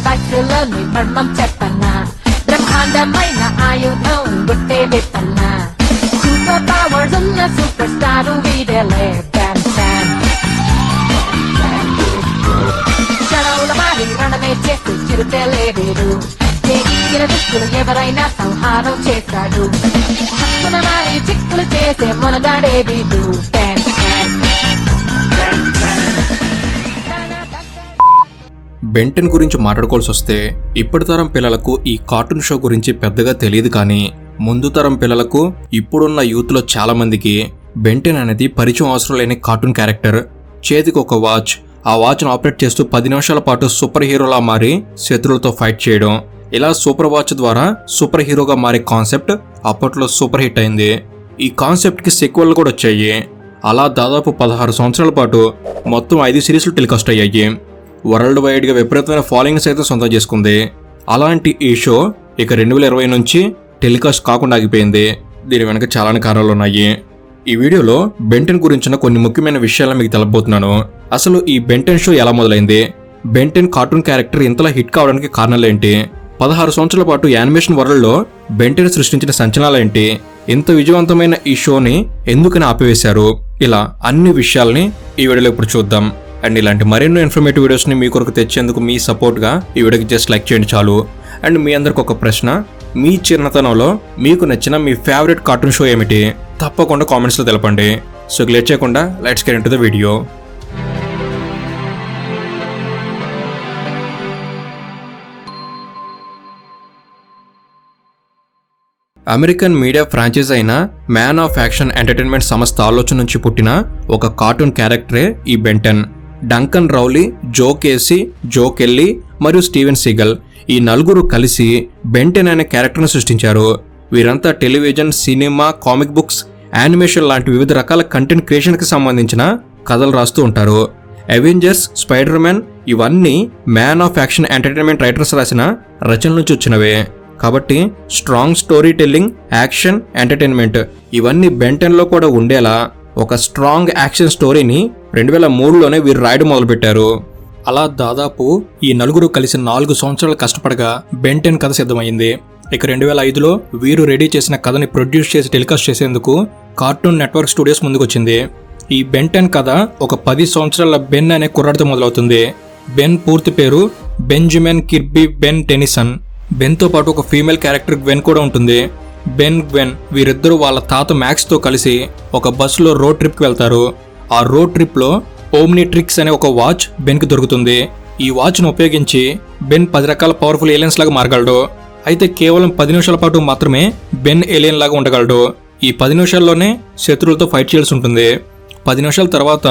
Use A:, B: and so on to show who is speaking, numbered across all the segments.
A: బ్యాక్టీరియాలోని మర్మం చెప్పన్నా బ్రహ్మాండమైన ఆయుధం గుట్టే విప్పన్నా సూపర్ పవర్స్ ఉన్న సూపర్ స్టార్ వీడేలే బ్యాన్ బ్యాన్ షడౌల మారి రణమే చేస్తూ చిరుతేలే వీడు ఈగిన దుస్తులు ఎవరైనా సంహారం చేస్తాడు హక్కున మారి చిక్కులు చేసే మొనగాడే వీడు బ్యాన్ బ్యాన్
B: బెంటెన్ గురించి మాట్లాడుకోవాల్సి వస్తే ఇప్పటి తరం పిల్లలకు ఈ కార్టూన్ షో గురించి పెద్దగా తెలియదు, కానీ ముందు తరం పిల్లలకు ఇప్పుడున్న యూత్లో చాలా మందికి బెంటెన్ అనేది పరిచయం అవసరం లేని కార్టూన్ క్యారెక్టర్. చేతికి ఒక వాచ్, ఆ వాచ్ను ఆపరేట్ చేస్తూ 10 నిమిషాల పాటు సూపర్ హీరోలా మారి శత్రువులతో ఫైట్ చేయడం, ఇలా సూపర్ వాచ్ ద్వారా సూపర్ హీరోగా మారే కాన్సెప్ట్ అప్పట్లో సూపర్ హిట్ అయింది. ఈ కాన్సెప్ట్కి సెక్వెల్ కూడా వచ్చాయి. అలా దాదాపు 16 సంవత్సరాల పాటు మొత్తం 5 సిరీస్లు టెలికాస్ట్ అయ్యాయి. వరల్డ్ వైడ్గా విపరీతమైన ఫాలోయింగ్ అయితే సొంతం చేసుకుంది. అలాంటి ఈ షో ఇక 2020 నుంచి టెలికాస్ట్ కాకుండా ఆగిపోయింది. దీని వెనక చాలా కారణాలు ఉన్నాయి. ఈ వీడియోలో బెంటెన్ గురించిన కొన్ని ముఖ్యమైన విషయాలను మీకు తెలపబోతున్నాను. అసలు ఈ బెంటెన్ షో ఎలా మొదలైంది, బెంటెన్ కార్టూన్ క్యారెక్టర్ ఇంతలా హిట్ కావడానికి కారణాలేంటి, 16 సంవత్సరాల పాటు యానిమేషన్ వరల్డ్లో బెంటెన్ సృష్టించిన సంచలనాలేంటి, ఇంత విజయవంతమైన ఈ షోని ఎందుకని ఆపివేశారు, ఇలా అన్ని విషయాల్ని ఈ వీడియోలో ఇప్పుడు చూద్దాం. అండ్ ఇలాంటి మరెన్నో ఇన్ఫర్మేటివ్ వీడియోస్ని మీ కొరకు తెచ్చేందుకు మీ సపోర్ట్గా ఈ వీడియోకి జస్ట్ లైక్ చేయండి చాలు. అండ్ మీ అందరికి ఒక ప్రశ్న, మీ చిన్నతనంలో మీకు నచ్చిన మీ ఫేవరెట్ కార్టూన్ షో ఏమిటి, తప్పకుండా కామెంట్స్లో తెలపండి. సో లేట్ చేయకుండా let's get into the video. American media franchise అయిన మ్యాన్ ఆఫ్ యాక్షన్ ఎంటర్టైన్మెంట్ సంస్థ ఆలోచన నుంచి పుట్టిన ఒక కార్టూన్ క్యారెక్టరే ఈ బెంటెన్. డంకన్ రౌలీ, జో కేసీ, జో కెల్లీ మరియు స్టీవెన్ సీగల్ ఈ నలుగురు కలిసి బెంటెన్ అనే క్యారెక్టర్ను సృష్టించారు. వీరంతా television, cinema, comic books, animation లాంటి వివిధ రకాల కంటెంట్ క్రియేషన్కి సంబంధించిన కథలు రాస్తూ ఉంటారు. అవెంజర్స్, స్పైడర్ మ్యాన్ ఇవన్నీ man of action entertainment writers రాసిన రచనల నుంచి వచ్చినవే. కాబట్టి strong story telling, action, entertainment ఇవన్నీ బెంటెన్లో కూడా ఉండేలా ఒక స్ట్రాంగ్ యాక్షన్ స్టోరీని 2003లోనే వీరు రాయడం మొదలుపెట్టారు. అలా దాదాపు ఈ నలుగురు కలిసి 4 సంవత్సరాలు కష్టపడగా బెంటెన్ కథ సిద్ధమైంది. ఇక 2005లో వీరు రెడీ చేసిన కథని ప్రొడ్యూస్ చేసి టెలికాస్ట్ చేసేందుకు కార్టూన్ నెట్వర్క్ స్టూడియోస్ ముందుకొచ్చింది. ఈ బెంటెన్ కథ ఒక 10 సంవత్సరాల బెన్ అనే కుర్రాడితో మొదలవుతుంది. బెన్ పూర్తి పేరు బెంజమిన్ కిర్బీ బెన్ టెనిసన్. బెన్తో పాటు ఒక ఫీమేల్ క్యారెక్టర్ గ్వెన్ కూడా ఉంటుంది. బెన్, గ్వెన్ వీరిద్దరూ వాళ్ళ తాత మ్యాక్స్తో కలిసి ఒక బస్సులో రోడ్ ట్రిప్కి వెళ్తారు. ఆ రోడ్ ట్రిప్లో ఓమ్నిట్రిక్స్ అనే ఒక వాచ్ బెన్కి దొరుకుతుంది. ఈ వాచ్ను ఉపయోగించి బెన్ 10 రకాల పవర్ఫుల్ ఏలియన్స్ లాగా మారగలడు. అయితే కేవలం 10 నిమిషాల పాటు మాత్రమే బెన్ ఏలియన్ లాగా ఉండగలడు. ఈ 10 నిమిషాల్లోనే శత్రువులతో ఫైట్ చేయాల్సి ఉంటుంది. 10 నిమిషాల తర్వాత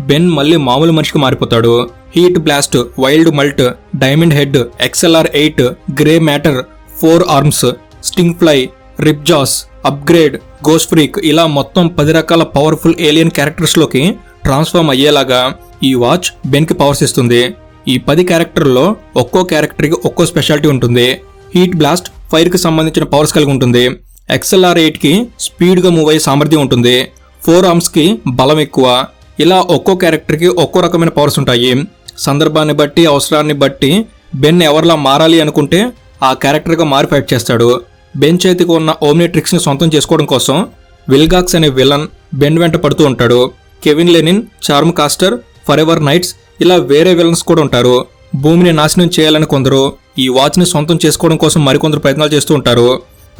B: బెన్ మళ్ళీ మామూలు మనిషికి మారిపోతాడు. Heatblast, Wildmutt, Diamondhead, XLR8, Grey Matter, 4 Arms, Stinkfly, Ripjaws, Upgrade, Ghostfreak ఇలా మొత్తం 10 రకాల పవర్ఫుల్ ఏలియన్ క్యారెక్టర్స్లోకి ట్రాన్స్ఫార్మ్ అయ్యేలాగా ఈ వాచ్ బెన్కి పవర్స్ ఇస్తుంది. ఈ 10 క్యారెక్టర్లో ఒక్కో క్యారెక్టర్కి ఒక్కో స్పెషాలిటీ ఉంటుంది. హీట్ బ్లాస్ట్ ఫైర్కి సంబంధించిన పవర్స్ కలిగి ఉంటుంది. XLR8కి స్పీడ్గా మూవ్ అయ్యే సామర్థ్యం ఉంటుంది. 4 ఆర్మ్స్కి బలం ఎక్కువ. ఇలా ఒక్కో క్యారెక్టర్కి ఒక్కో రకమైన పవర్స్ ఉంటాయి. సందర్భాన్ని బట్టి, అవసరాన్ని బట్టి బెన్ ఎవరిలా మారాలి అనుకుంటే ఆ క్యారెక్టర్గా మారి ఫైట్ చేస్తాడు. బెన్ చేతికి ఉన్న ఓమ్నిట్రిక్స్ని సొంతం చేసుకోవడం కోసం విల్గాక్స్ అనే విలన్ బెన్ వెంట పడుతూ ఉంటాడు. Kevin Levin, Charmcaster, Forever Knights ఇలా వేరే విలన్స్ కూడా ఉంటారు. భూమిని నాశనం చేయాలని కొందరు, ఈ వాచ్ని సొంతం చేసుకోవడం కోసం మరికొందరు ప్రయత్నాలు చేస్తూ ఉంటారు.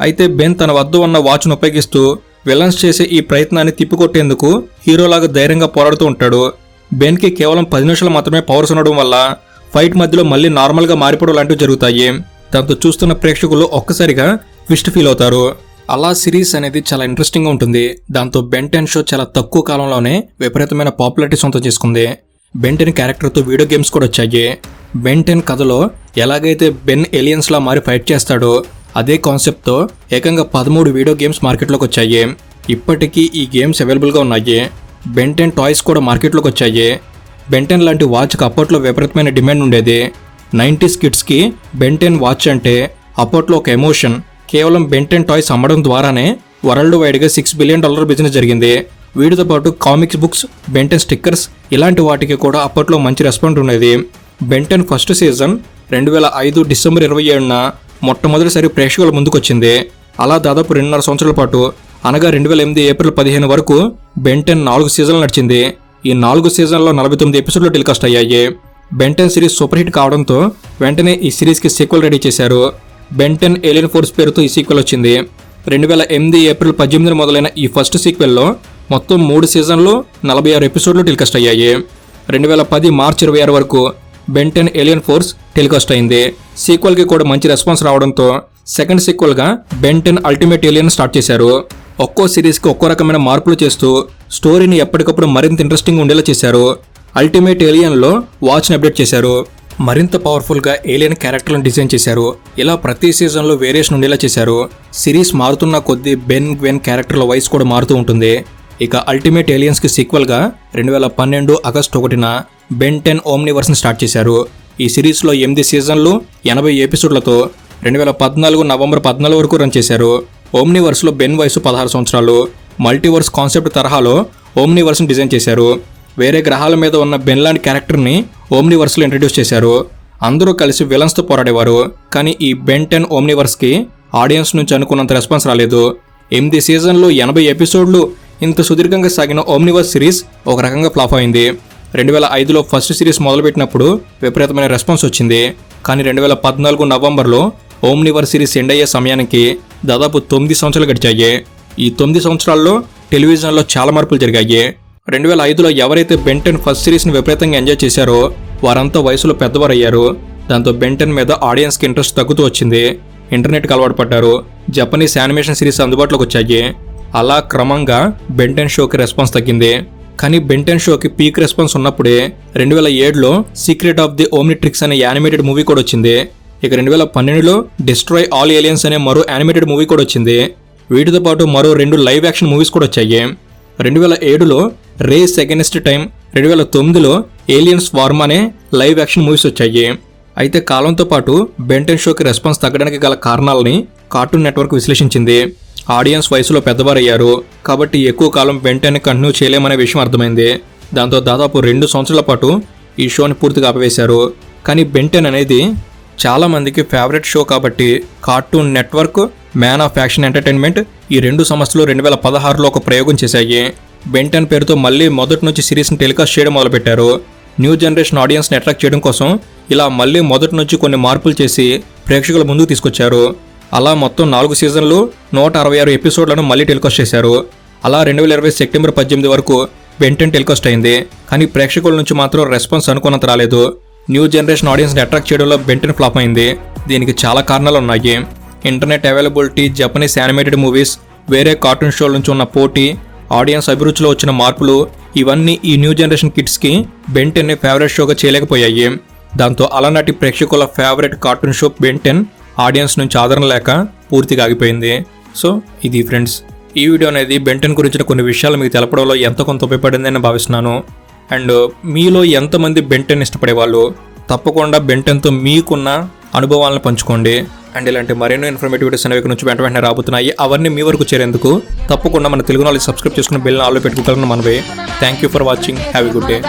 B: అయితే బెన్ తన వద్ద ఉన్న వాచ్ను ఉపయోగిస్తూ విలన్స్ చేసే ఈ ప్రయత్నాన్ని తిప్పికొట్టేందుకు హీరోలాగా ధైర్యంగా పోరాడుతూ ఉంటాడు. బెన్కి కేవలం 10 నిమిషాలు మాత్రమే పవర్స్ ఉండడం వల్ల ఫైట్ మధ్యలో మళ్ళీ నార్మల్గా మారిపోవడం లాంటివి జరుగుతాయి. దాంతో చూస్తున్న ప్రేక్షకులు ఒక్కసారిగా ట్విస్ట్ ఫీల్ అవుతారు. అలా సిరీస్ అనేది చాలా ఇంట్రెస్టింగ్గా ఉంటుంది. దాంతో బెంటెన్ షో చాలా తక్కువ కాలంలోనే విపరీతమైన పాపులారిటీ సొంతం చేసుకుంది. బెంటెన్ క్యారెక్టర్తో వీడియో గేమ్స్ కూడా వచ్చాయి. బెంటెన్ కథలో ఎలాగైతే బెన్ ఏలియన్స్లా మారి ఫైట్ చేస్తాడో అదే కాన్సెప్ట్తో ఏకంగా 13 వీడియో గేమ్స్ మార్కెట్లోకి వచ్చాయి. ఇప్పటికీ ఈ గేమ్స్ అవైలబుల్గా ఉన్నాయి. బెంటెన్ టాయ్స్ కూడా మార్కెట్లోకి వచ్చాయి. బెంటెన్ లాంటి వాచ్కి అప్పట్లో విపరీతమైన డిమాండ్ ఉండేది. 90s కిడ్స్కి బెంటెన్ వాచ్ అంటే అప్పట్లో ఒక ఎమోషన్. కేవలం బెంటెన్ టాయ్స్ అమ్మడం ద్వారానే వరల్డ్ వైడ్గా $6 బిలియన్ బిజినెస్ జరిగింది. వీటితో పాటు కామిక్స్ బుక్స్, బెంటెన్ స్టిక్కర్స్ ఇలాంటి వాటికి కూడా అప్పట్లో మంచి రెస్పాన్స్ ఉండేది. బెంటెన్ ఫస్ట్ సీజన్ 2005 డిసెంబర్ 27న మొట్టమొదటిసారి ప్రేక్షకుల ముందుకొచ్చింది. అలా దాదాపు 2.5 సంవత్సరాల పాటు అనగా 2008 ఏప్రిల్ 15 వరకు బెంటెన్ 4 సీజన్లు నడిచింది. ఈ 4 సీజన్లో 49 ఎపిసోడ్లు టెలికాస్ట్ అయ్యాయి. బెంటెన్ సిరీస్ సూపర్ హిట్ కావడంతో వెంటనే ఈ సిరీస్కి సీక్వెల్ రెడీ చేశారు. బెంటెన్ ఏలియన్ ఫోర్స్ పేరుతో ఈ సీక్వెల్ వచ్చింది. 2008 ఏప్రిల్ 18 మొదలైన ఈ ఫస్ట్ సీక్వెల్లో మొత్తం 3 సీజన్లు 46 ఎపిసోడ్లు టెలికాస్ట్ అయ్యాయి. 2010 మార్చి 26 వరకు బెంటెన్ ఏలియన్ ఫోర్స్ టెలికాస్ట్ అయింది. సీక్వెల్కి కూడా మంచి రెస్పాన్స్ రావడంతో సెకండ్ సీక్వెల్గా బెంటెన్ అల్టిమేట్ ఏలియన్ స్టార్ట్ చేశారు. ఒక్కో సిరీస్కి ఒక్కో రకమైన మార్పులు చేస్తూ స్టోరీని ఎప్పటికప్పుడు మరింత ఇంట్రెస్టింగ్ ఉండేలా చేశారు. అల్టిమేట్ ఏలియన్లో వాచ్ని అప్డేట్ చేశారు. మరింత పవర్ఫుల్గా ఏలియన్ క్యారెక్టర్లను డిజైన్ చేశారు. ఇలా ప్రతి సీజన్లో వేరియేషన్ ఉండేలా చేశారు. సిరీస్ మారుతున్న కొద్దీ బెన్ గ్వెన్ క్యారెక్టర్ల వయసు కూడా మారుతూ ఉంటుంది. ఇక అల్టిమేట్ ఏలియన్స్కి సీక్వెల్గా 2012 ఆగస్టు 1న బెంటెన్ ఓమ్నివర్స్ని స్టార్ట్ చేశారు. ఈ సిరీస్లో 8 సీజన్లు 80 ఎపిసోడ్లతో 2014 నవంబర్ 14 వరకు రన్ చేశారు. ఓమ్నివర్స్లో బెన్ వయసు 16 సంవత్సరాలు. మల్టీవర్స్ కాన్సెప్ట్ తరహాలో ఓమ్నివర్స్ని డిజైన్ చేశారు. వేరే గ్రహాల మీద ఉన్న బెన్ లాంటి క్యారెక్టర్ని ఓమ్నివర్స్లో ఇంట్రడ్యూస్ చేశారు. అందరూ కలిసి విలన్స్తో పోరాడేవారు. కానీ ఈ బెంటెన్ ఓమ్నివర్స్కి ఆడియన్స్ నుంచి అనుకున్నంత రెస్పాన్స్ రాలేదు. 8 సీజన్లు 80 ఎపిసోడ్లు ఇంత సుదీర్ఘంగా సాగిన ఓమ్నివర్స్ సిరీస్ ఒక రకంగా ఫ్లాప్ అయింది. 2005లో ఫస్ట్ సిరీస్ మొదలుపెట్టినప్పుడు విపరీతమైన రెస్పాన్స్ వచ్చింది. కానీ 2014 నవంబర్లో ఓమ్నివర్స్ సిరీస్ ఎండ్ అయ్యే సమయానికి దాదాపు 9 సంవత్సరాలు గడిచాయి. ఈ 9 సంవత్సరాల్లో టెలివిజన్లో చాలా మార్పులు జరిగాయి. 2005లో ఎవరైతే బెంటెన్ ఫస్ట్ సిరీస్ని విపరీతంగా ఎంజాయ్ చేశారో వారంతా వయసులో పెద్దవారయ్యారు. దాంతో బెంటెన్ మీద ఆడియన్స్కి ఇంట్రెస్ట్ తగ్గుతూ వచ్చింది. ఇంటర్నెట్కి అలవాటు పడ్డారు. జపనీస్ యానిమేషన్ సిరీస్ అందుబాటులోకి వచ్చాయి. అలా క్రమంగా బెంటెన్ షోకి రెస్పాన్స్ తగ్గింది. కానీ బెంటెన్ షోకి పీక్ రెస్పాన్స్ ఉన్నప్పుడే 2007లో సీక్రెట్ ఆఫ్ ది ఓమ్నిట్రిక్స్ అనే యానిమేటెడ్ మూవీ కూడా వచ్చింది. ఇక 2012లో డిస్ట్రాయ్ ఆల్ ఏలియన్స్ అనే మరో యానిమేటెడ్ మూవీ కూడా వచ్చింది. వీటితో పాటు మరో 2 లైవ్ యాక్షన్ మూవీస్ కూడా వచ్చాయి. 2007లో రేస్ అగెనిస్ట్ టైం, 2009లో ఏలియన్ స్వార్మ్ అనే లైవ్ యాక్షన్ మూవీస్ వచ్చాయి. అయితే కాలంతో పాటు బెంటెన్ షోకి రెస్పాన్స్ తగ్గడానికి గల కారణాలని కార్టూన్ నెట్వర్క్ విశ్లేషించింది. ఆడియన్స్ వయసులో పెద్దవారయ్యారు కాబట్టి ఎక్కువ కాలం బెంటెన్ కంటిన్యూ చేయలేమనే విషయం అర్థమైంది. దాంతో దాదాపు 2 సంవత్సరాల పాటు ఈ షోని పూర్తిగా ఆపివేశారు. కానీ బెంటెన్ అనేది చాలా మందికి ఫేవరెట్ షో కాబట్టి cartoon network, man of action entertainment ఈ 2 సంస్థలు 2016లో ఒక ప్రయోగం చేశాయి. బెంటెన్ పేరుతో మళ్ళీ మొదటి నుంచి సిరీస్ని టెలికాస్ట్ చేయడం మొదలుపెట్టారు. న్యూ జనరేషన్ ఆడియన్స్ని అట్రాక్ట్ చేయడం కోసం ఇలా మళ్ళీ మొదటి నుంచి కొన్ని మార్పులు చేసి ప్రేక్షకుల ముందుకు తీసుకొచ్చారు. అలా మొత్తం 4 సీజన్లు 166 ఎపిసోడ్లను మళ్ళీ టెలికాస్ట్ చేశారు. అలా 2020 సెప్టెంబర్ 18 వరకు బెంటెన్ టెలికాస్ట్ అయింది. కానీ ప్రేక్షకుల నుంచి మాత్రం రెస్పాన్స్ అనుకున్నంత రాలేదు. న్యూ జనరేషన్ ఆడియన్స్ని అట్రాక్ట్ చేయడంలో బెంటెన్ ఫ్లాప్ అయింది. దీనికి చాలా కారణాలు ఉన్నాయి. Internet availability, Japanese animated movies, వేరే కార్టూన్ షోల నుంచి ఉన్న పోటీ, ఆడియన్స్ అభిరుచిలో వచ్చిన మార్పులు ఇవన్నీ ఈ న్యూ జనరేషన్ కిడ్స్కి బెంటెన్ని ఫేవరెట్ షోగా చేయలేకపోయాయి. దాంతో అలనాటి ప్రేక్షకుల favourite cartoon show Ben Ten audience నుంచి ఆదరణ లేక పూర్తిగా ఆగిపోయింది. సో ఇది ఫ్రెండ్స్, ఈ వీడియో అనేది బెంటెన్ గురించిన కొన్ని విషయాలు మీకు తెలపడంలో ఎంత కొంత ఉపయోగపడిందని భావిస్తున్నాను. అండ్ మీలో ఎంతమంది బెంటెన్ ఇష్టపడేవాళ్ళు తప్పకుండా బెంటెన్తో మీకున్న అనుభవాలను పంచుకోండి. అండ్ ఇలాంటి మరెన్నో ఇన్ఫర్మేటివ్ వీడియోస్ అనేవి నుంచి వెంటనే రాబోతున్నాయి. అవన్నీ మీ వరకు చేరేందుకు తప్పకుండా మన తెలుగు నాలెడ్జ్ సబ్స్క్రైబ్ చేసుకుని బెల్ ఆల్లో పెట్టుకుంటారని మనవే. Thank you for watching. Have a good day.